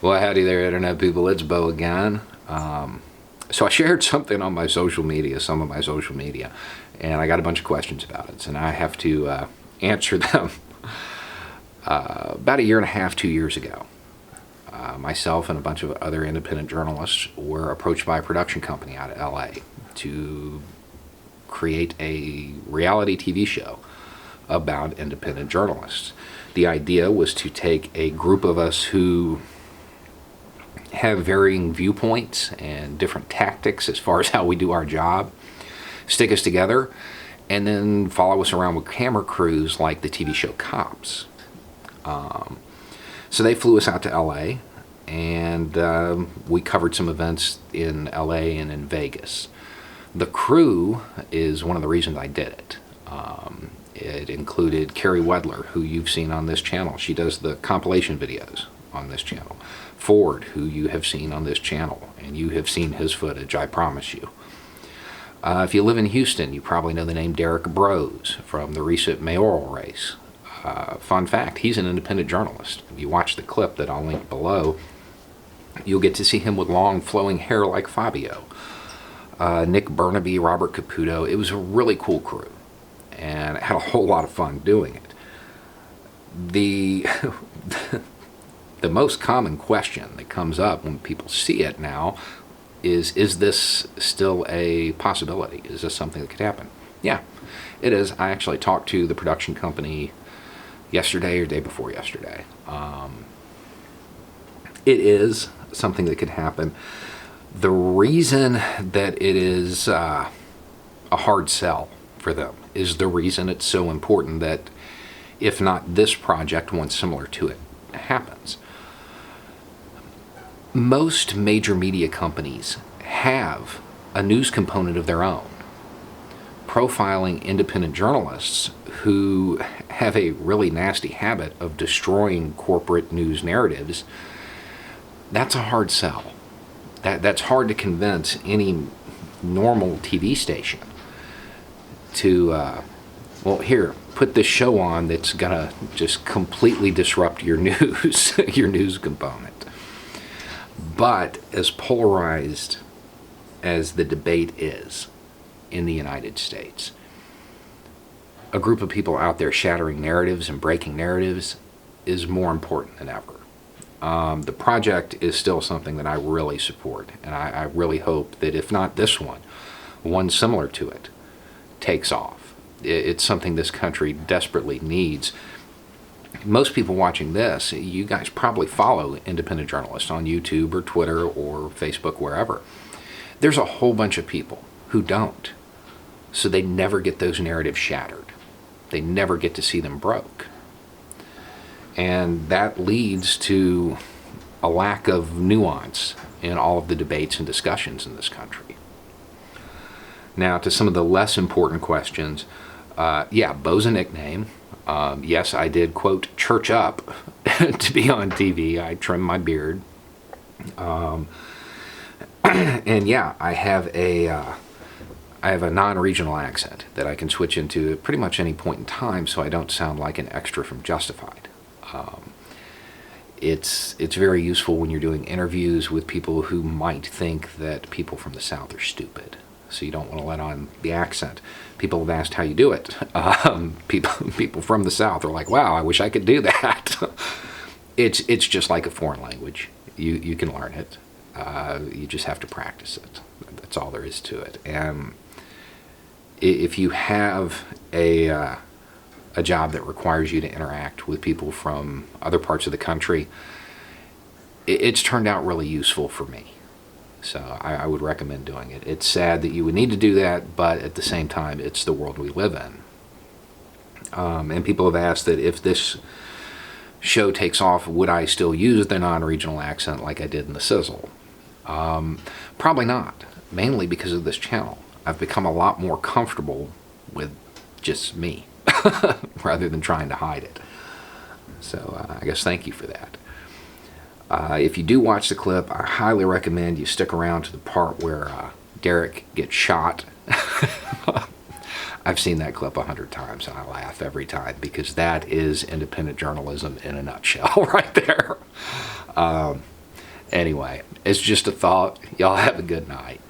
Well, howdy there, Internet people. It's Bo again. So I shared something on my social media, some of my social media, and I got a bunch of questions about it, and I have to answer them. About a year and a half, 2 years ago, myself and a bunch of other independent journalists were approached by a production company out of LA to create a reality TV show about independent journalists. The idea was to take a group of us who have varying viewpoints and different tactics as far as how we do our job, stick us together, and then follow us around with camera crews like the TV show Cops. So they flew us out to LA, and we covered some events in LA and in Vegas. The crew is one of the reasons I did it. It included Carrie Wedler, who you've seen on this channel. She does the compilation videos on this channel. Ford, who you have seen on this channel, and you have seen his footage, I promise you. If you live in Houston, you probably know the name Derek Brose from the recent mayoral race. Fun fact, he's an independent journalist. If you watch the clip that I'll link below, you'll get to see him with long flowing hair like Fabio. Nick Burnaby, Robert Caputo. It was a really cool crew, and I had a whole lot of fun doing it. The the most common question that comes up when people see it now is this still a possibility? Is this something that could happen? Yeah, it is. I actually talked to the production company yesterday or day before yesterday. It is something that could happen. The reason that it is a hard sell for them is the reason it's so important that if not this project, one similar to it happens. Most major media companies have a news component of their own, profiling independent journalists who have a really nasty habit of destroying corporate news narratives. That's a hard sell. That's hard to convince any normal TV station to, well, here, put this show on that's gonna just completely disrupt your news, your news component. But as polarized as the debate is in the United States, a group of people out there shattering narratives and breaking narratives is more important than ever. The project is still something that I really support, and I really hope that if not this one similar to it, takes off. It's something this country desperately needs. Most people watching this, you guys probably follow independent journalists on YouTube or Twitter or Facebook, wherever. There's a whole bunch of people who don't. So they never get those narratives shattered. They never get to see them broke. And that leads to a lack of nuance in all of the debates and discussions in this country. Now, to some of the less important questions, yeah, Bo's a nickname. Yes, I did, quote, church up to be on TV. I trimmed my beard. And yeah, I have a non-regional accent that I can switch into at pretty much any point in time so I don't sound like an extra from Justified. It's very useful when you're doing interviews with people who might think that people from the South are stupid. So you don't want to let on the accent. People have asked how you do it. People from the South are like, wow, I wish I could do that. It's just like a foreign language. You can learn it. You just have to practice it. That's all there is to it. And if you have a job that requires you to interact with people from other parts of the country, it's turned out really useful for me. So I would recommend doing it. It's sad that you would need to do that, but at the same time, it's the world we live in. And people have asked that if this show takes off, would I still use the non-regional accent like I did in The Sizzle? Probably not, mainly because of this channel. I've become a lot more comfortable with just me rather than trying to hide it. So I guess thank you for that. If you do watch the clip, I highly recommend you stick around to the part where Derek gets shot. I've seen that clip 100 times and I laugh every time because that is independent journalism in a nutshell right there. Anyway, it's just a thought. Y'all have a good night.